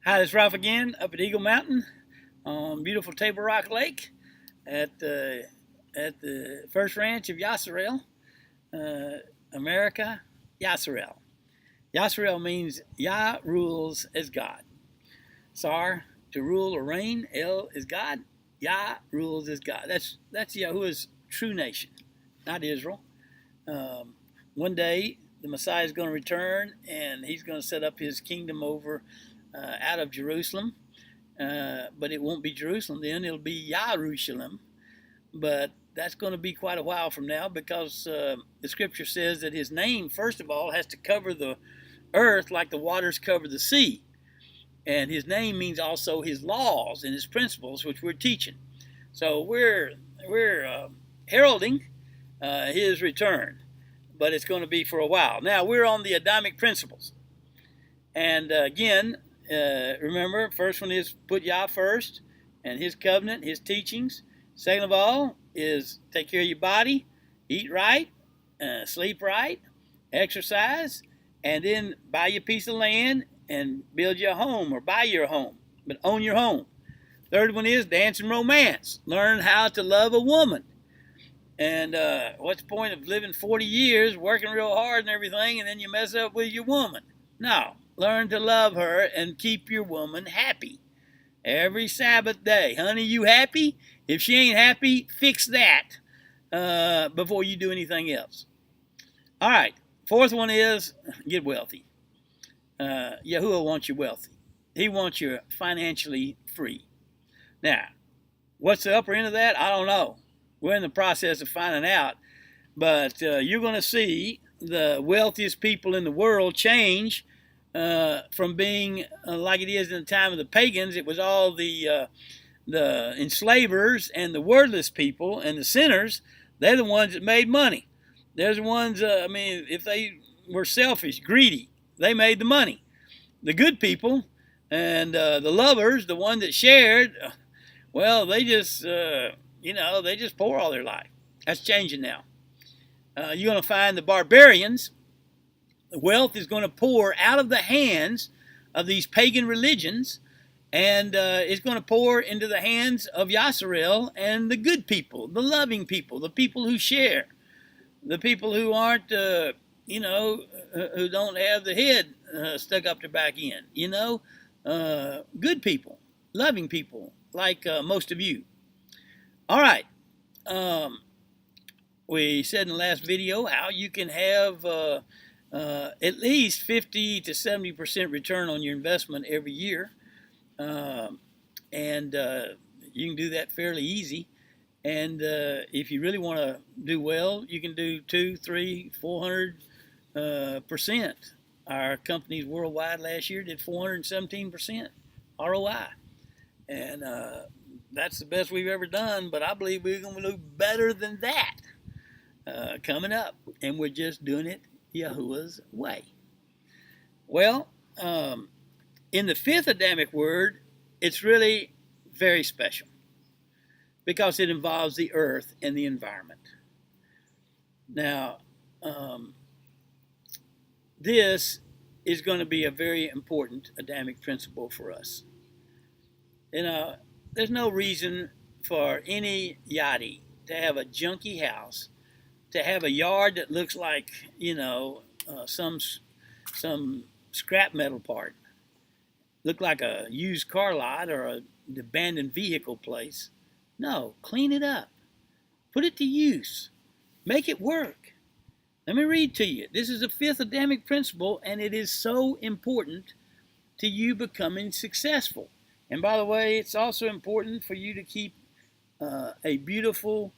Hi, this is Ralph again up at Eagle Mountain on beautiful Table Rock Lake at the first ranch of Yasarel, America, Yasarel. Yasarel means Yah rules as God. Sar, to rule or reign. El is God. Yah rules as God. That's Yahuwah's true nation, not Israel. One day the Messiah is going to return, and he's going to set up his kingdom over out of Jerusalem. But it won't be Jerusalem then. It'll be Yahushua. But that's going to be quite a while from now, because the scripture says that his name, first of all, has to cover the earth like the waters cover the sea. And his name means also his laws and his principles, which we're teaching. So we're heralding his return, but it's going to be for a while. Now, we're on the AHdamic Principles. And again, remember, first one is put Yah first, and his covenant, his teachings. Second of all is take care of your body, eat right, sleep right, exercise, and then buy you a piece of land and build you a home, or buy your home, but own your home. Third one is dance and romance. Learn how to love a woman. And what's the point of living 40 years, working real hard and everything, and then you mess up with your woman? No. Learn to love her and keep your woman happy. Every Sabbath day. Honey, you happy? If she ain't happy, fix that before you do anything else. All right. Fourth one is get wealthy. Yahuwah wants you wealthy. He wants you financially free. Now, what's the upper end of that? I don't know. We're in the process of finding out. But you're going to see the wealthiest people in the world change from being like it is in the time of the pagans. It was all the enslavers and the wordless people and the sinners. They're the ones that made money. They're the ones, if they were selfish, greedy, they made the money. The good people and the lovers, the one that shared, well, they just, they just pour all their life. That's changing now. You're going to find the barbarians. The wealth is going to pour out of the hands of these pagan religions, and it's going to pour into the hands of Yasarel and the good people, the loving people, the people who share, the people who aren't, who don't have the head stuck up their back end, good people, loving people, like most of you. All right. We said in the last video how you can have at least 50 to 70% return on your investment every year. And you can do that fairly easy. And if you really want to do well, you can do 200, 300, 400%. Our companies worldwide last year did 417% ROI. And that's the best we've ever done, but I believe we're going to do better than that coming up. And we're just doing it Yahuwah's way. Well, in the fifth Adamic word, it's really very special because it involves the earth and the environment. Now, this is going to be a very important Adamic principle for us. There's no reason for any yachty to have a junky house, to have a yard that looks like, some scrap metal part, look like a used car lot or an abandoned vehicle place. No, clean it up. Put it to use. Make it work. Let me read to you. This is the fifth Adamic principle, and it is so important to you becoming successful. And by the way, it's also important for you to keep a beautiful,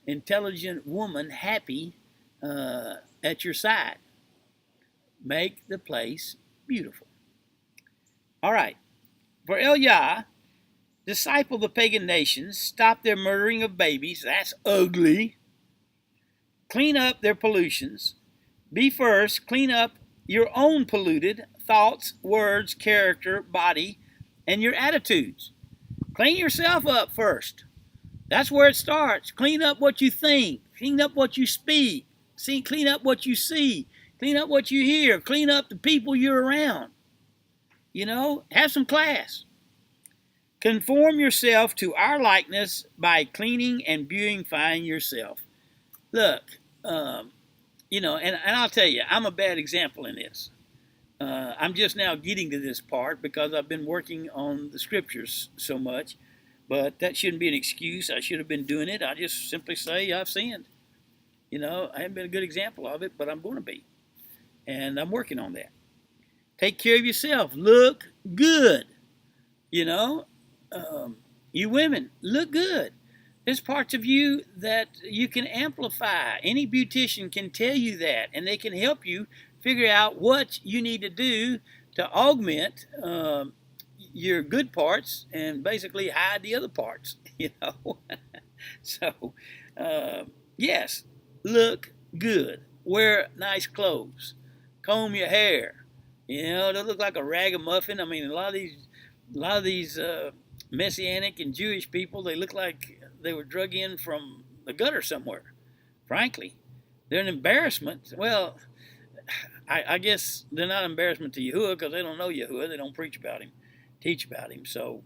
intelligent woman happy at your side. Make the place beautiful. All right. For AHleleUW-YAH, disciple the pagan nations, stop their murdering of babies. That's ugly. Clean up their pollutions. Be first, clean up your own polluted thoughts, words, character, body, and your attitudes. Clean yourself up first. That's where it starts. Clean up what you think. Clean up what you speak. Clean up what you see. Clean up what you hear. Clean up the people you're around. Have some class. Conform yourself to our likeness by cleaning and beautifying yourself. Look, and I'll tell you, I'm a bad example in this. I'm just now getting to this part because I've been working on the scriptures so much, but that shouldn't be an excuse. I should have been doing it. I just simply say I've sinned. I haven't been a good example of it, but I'm going to be. And I'm working on that. Take care of yourself. Look good. You women, look good. There's parts of you that you can amplify. Any beautician can tell you that, and they can help you figure out what you need to do to augment your good parts and basically hide the other parts, So, yes, look good. Wear nice clothes. Comb your hair. Don't look like a ragamuffin. I mean, a lot of these Messianic and Jewish people, they look like they were drug in from the gutter somewhere. Frankly, they're an embarrassment. Well, I guess they're not an embarrassment to Yahuwah because they don't know Yahuwah. They don't preach about him, teach about him. So,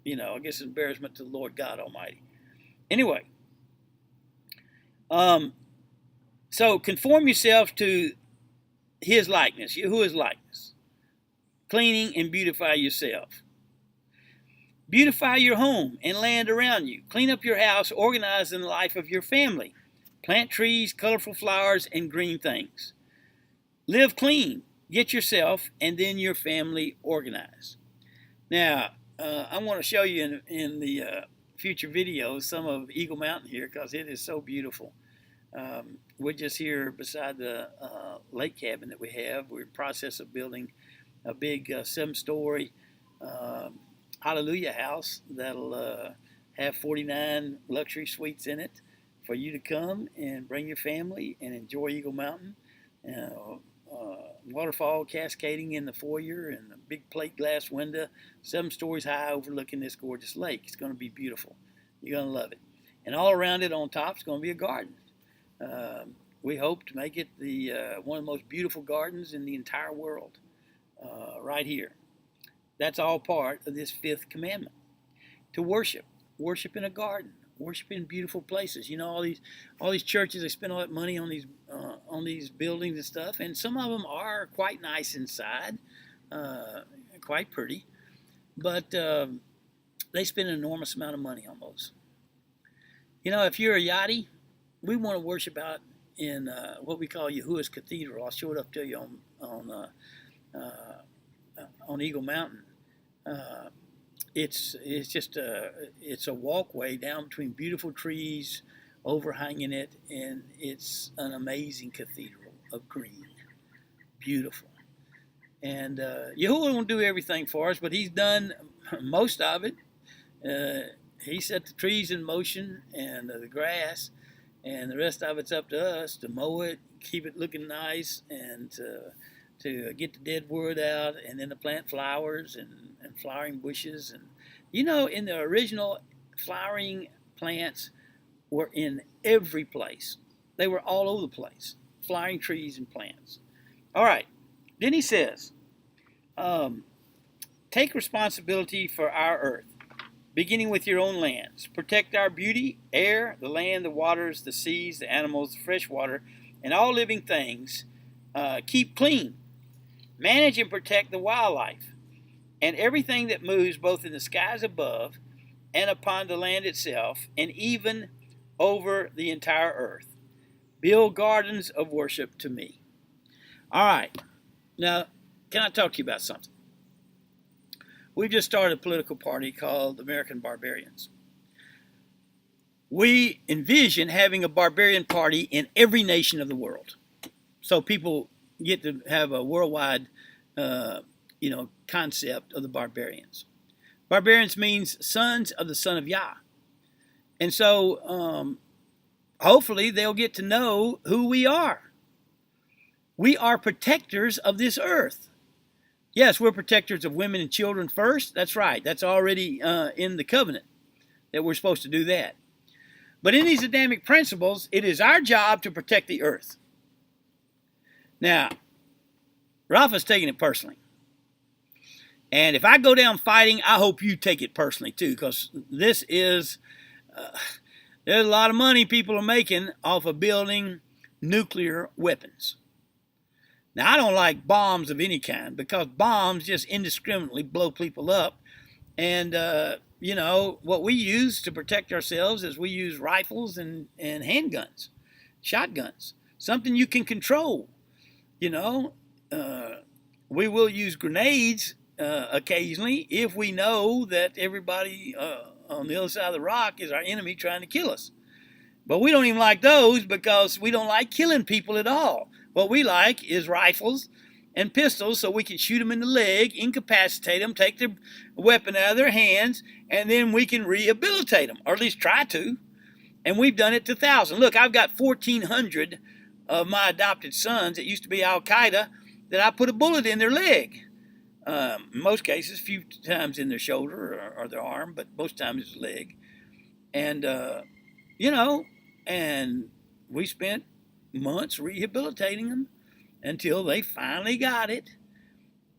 I guess it's an embarrassment to the Lord God Almighty. Anyway, so conform yourself to his likeness, Yahuwah's likeness. Cleaning and beautify yourself. Beautify your home and land around you. Clean up your house, organize in the life of your family. Plant trees, colorful flowers, and green things. Live clean. Get yourself and then your family organized. Now, I want to show you in the future videos some of Eagle Mountain here because it is so beautiful. We're just here beside the lake cabin that we have. We're in the process of building a big 7-story AHleleUW-YAH house that'll have 49 luxury suites in it for you to come and bring your family and enjoy Eagle Mountain. Waterfall cascading in the foyer and a big plate glass window, 7 stories high overlooking this gorgeous lake. It's going to be beautiful. You're going to love it. And all around it on top is going to be a garden. We hope to make it the one of the most beautiful gardens in the entire world right here. That's all part of this 5th commandment. To worship in a garden, worship in beautiful places. All these churches, they spend all that money on these buildings and stuff, and some of them are quite nice inside, quite pretty, but they spend an enormous amount of money on those. If you're a yachty, we want to worship out in what we call Yahuwah's Cathedral. I'll show it up to you on Eagle Mountain. It's a walkway down between beautiful trees overhanging it, and it's an amazing cathedral of green, beautiful. And Yahuwah won't do everything for us, but he's done most of it. He set the trees in motion and the grass, and the rest of it's up to us to mow it, keep it looking nice, and to get the dead wood out, and then to plant flowers and flowering bushes. And in the original, flowering plants were in every place. They were all over the place, flowering trees and plants. All right, then he says, take responsibility for our earth, beginning with your own lands. Protect our beauty, air, the land, the waters, the seas, the animals, the fresh water, and all living things. Keep clean. Manage and protect the wildlife and everything that moves both in the skies above and upon the land itself, and even over the entire earth. Build gardens of worship to me. All right. Now, can I talk to you about something? We've just started a political party called American Barbarians. We envision having a barbarian party in every nation of the world, so people get to have a worldwide, concept of the barbarians. Barbarians means sons of the Son of Yah. And so, hopefully they'll get to know who we are. We are protectors of this earth. Yes, we're protectors of women and children first. That's right. That's already in the covenant that we're supposed to do that. But in these AHdamic principles, it is our job to protect the earth. Now, Rafa's taking it personally. And if I go down fighting, I hope you take it personally too, because this is, there's a lot of money people are making off of building nuclear weapons. Now, I don't like bombs of any kind, because bombs just indiscriminately blow people up. And, you know, what we use to protect ourselves is we use rifles and handguns, shotguns, something you can control. You know, we will use grenades occasionally if we know that everybody on the other side of the rock is our enemy trying to kill us. But we don't even like those, because we don't like killing people at all. What we like is rifles and pistols, so we can shoot them in the leg, incapacitate them, take their weapon out of their hands, and then we can rehabilitate them, or at least try to. And we've done it to thousands. Look, I've got 1,400 of my adopted sons that used to be Al-Qaeda that I put a bullet in their leg. In most cases, a few times in their shoulder or their arm, but most times it's leg. And, you know, and we spent months rehabilitating them until they finally got it,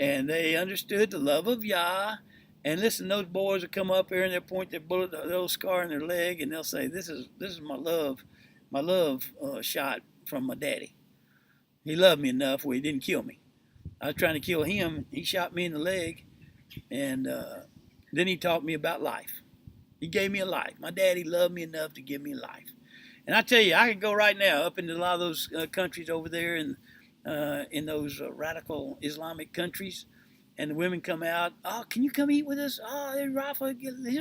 and they understood the love of Yah. And listen, those boys will come up here and they'll point their bullet, their little scar in their leg, and they'll say, "This is my love shot from my daddy. He loved me enough where he didn't kill me. I was trying to kill him. He shot me in the leg, and then he taught me about life. He gave me a life. My daddy loved me enough to give me life." And I tell you, I could go right now up into a lot of those countries over there, and in those radical Islamic countries, and the women come out, "Oh, can you come eat with us? Oh, here's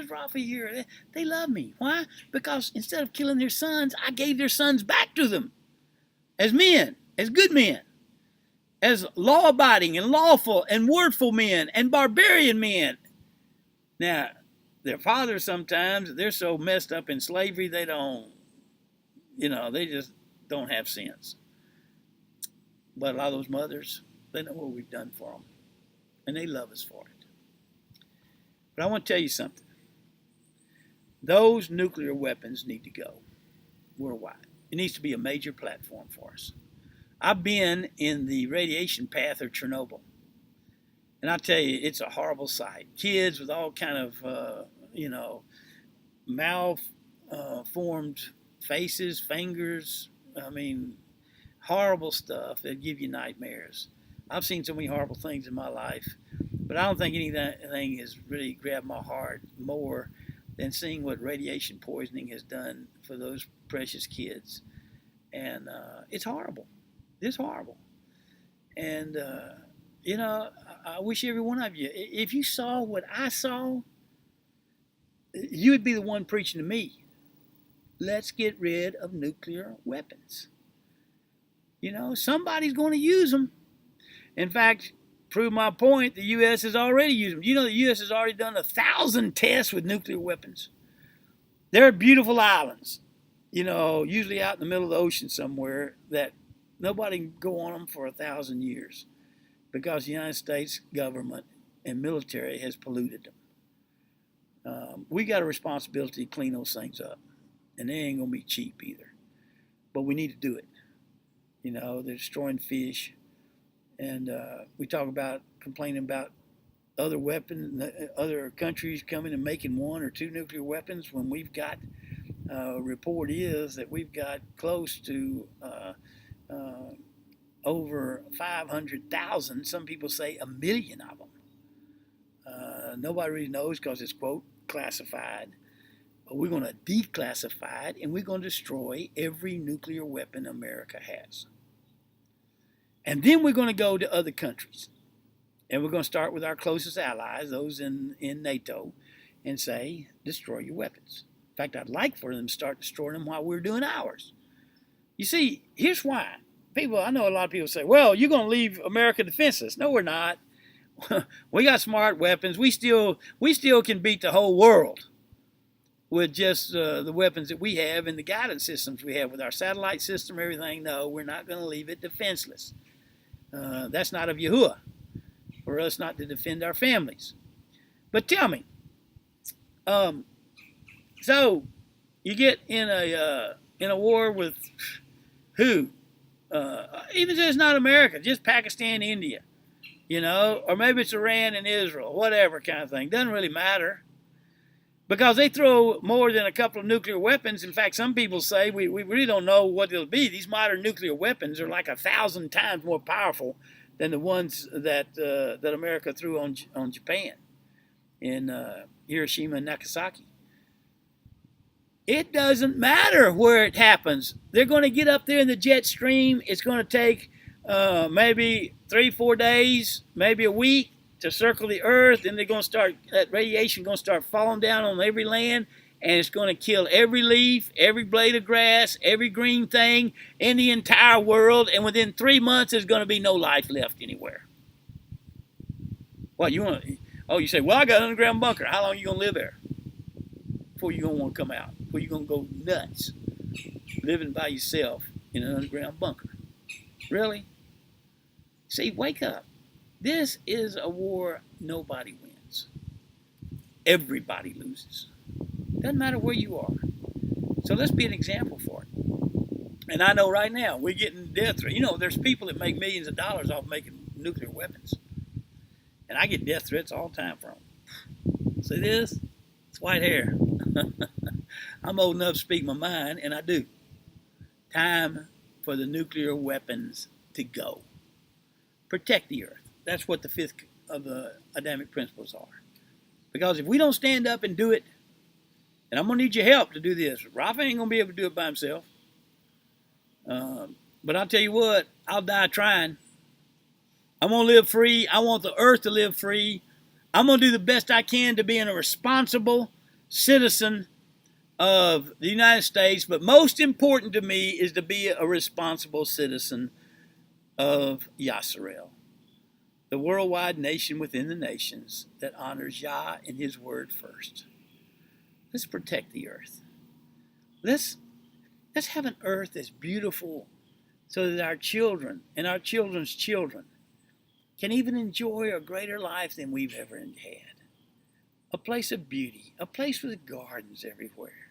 Rafa here. They love me." Why? Because instead of killing their sons, I gave their sons back to them as men, as good men, as law-abiding and lawful and wordful men and barbarian men. Now, their fathers sometimes, they're so messed up in slavery, they don't, they just don't have sense. But a lot of those mothers, they know what we've done for them, and they love us for it. But I want to tell you something. Those nuclear weapons need to go worldwide. It needs to be a major platform for us. I've been in the radiation path of Chernobyl, and I tell you, it's a horrible sight. Kids with all kind of, malformed faces, fingers. I mean, horrible stuff that give you nightmares. I've seen so many horrible things in my life, but I don't think anything has really grabbed my heart more than seeing what radiation poisoning has done for those precious kids. And it's horrible. It's horrible. And, I wish every one of you, if you saw what I saw, you would be the one preaching to me. Let's get rid of nuclear weapons. Somebody's going to use them. In fact, prove my point, the U.S. has already used them. The U.S. has already done 1,000 tests with nuclear weapons. They're beautiful islands, usually out in the middle of the ocean somewhere, that nobody can go on them for 1,000 years because the United States government and military has polluted them. We got a responsibility to clean those things up, and they ain't going to be cheap either. But we need to do it. They're destroying fish, and we talk about complaining about other weapons, other countries coming and making 1 or 2 nuclear weapons when we've got, report is that we've got close to over 500,000, some people say 1 million of them. Nobody really knows because it's, quote, classified. But we're going to declassify it, and we're going to destroy every nuclear weapon America has. And then we're going to go to other countries. And we're going to start with our closest allies, those in NATO, and say, destroy your weapons. In fact, I'd like for them to start destroying them while we're doing ours. You see, here's why. I know a lot of people say, well, you're going to leave America defenseless. No, we're not. We got smart weapons. We still can beat the whole world with just the weapons that we have and the guidance systems we have with our satellite system, everything. No, we're not going to leave it defenseless. That's not of Yahuwah, for us not to defend our families. But tell me, so you get in a war with who? Even if it's not America, just Pakistan, India. you know, or maybe it's Iran and Israel, whatever kind of thing. Doesn't really matter. Because they throw more than a couple of nuclear weapons. In fact, some people say we really don't know what it'll be. These modern nuclear weapons are like 1,000 times more powerful than the ones that that America threw on Japan in Hiroshima and Nagasaki. It doesn't matter where it happens. They're going to get up there in the jet stream. It's going to take maybe 3-4 days, maybe a week to circle the earth, and they're going to start, that radiation going to start falling down on every land, and it's going to kill every leaf, every blade of grass, every green thing in the entire world, and within 3 months there's going to be no life left anywhere. What, you want to, oh, you say, well, I got an underground bunker. How long are you going to live there before you're going to want to come out? Before you're going to go nuts living by yourself in an underground bunker? Really? See, wake up. This is a war nobody wins. Everybody loses. Doesn't matter where you are. So let's be an example for it. And I know right now we're getting death threats. You know, there's people that make millions of dollars off making nuclear weapons. And I get death threats all the time from them. See this? It's white hair. I'm old enough to speak my mind, and I do. Time for the nuclear weapons to go. Protect the earth. That's what the fifth of the AHdamic Principles are. Because if we don't stand up and do it, and I'm going to need your help to do this. Rafa ain't going to be able to do it by himself. But I'll tell you what, I'll die trying. I'm going to live free. I want the earth to live free. I'm going to do the best I can to be a responsible citizen of the United States. But most important to me is to be a responsible citizen of Yisrael, the worldwide nation within the nations that honors Yah and his word first. Let's protect the earth. Let's have an earth that's beautiful so that our children and our children's children can even enjoy a greater life than we've ever had. A place of beauty, a place with gardens everywhere.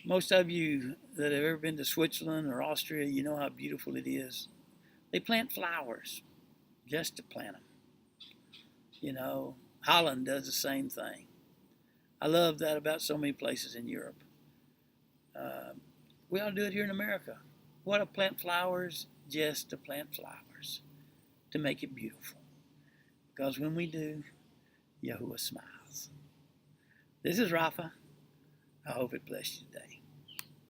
Most of you that have ever been to Switzerland or Austria, you know how beautiful it is. They plant flowers just to plant them. You know, Holland does the same thing. I love that about so many places in Europe. We ought to do it here in America. We ought to plant flowers just to plant flowers, to make it beautiful. Because when we do, Yahuwah smiles. This is Rafa. I hope it blessed you today.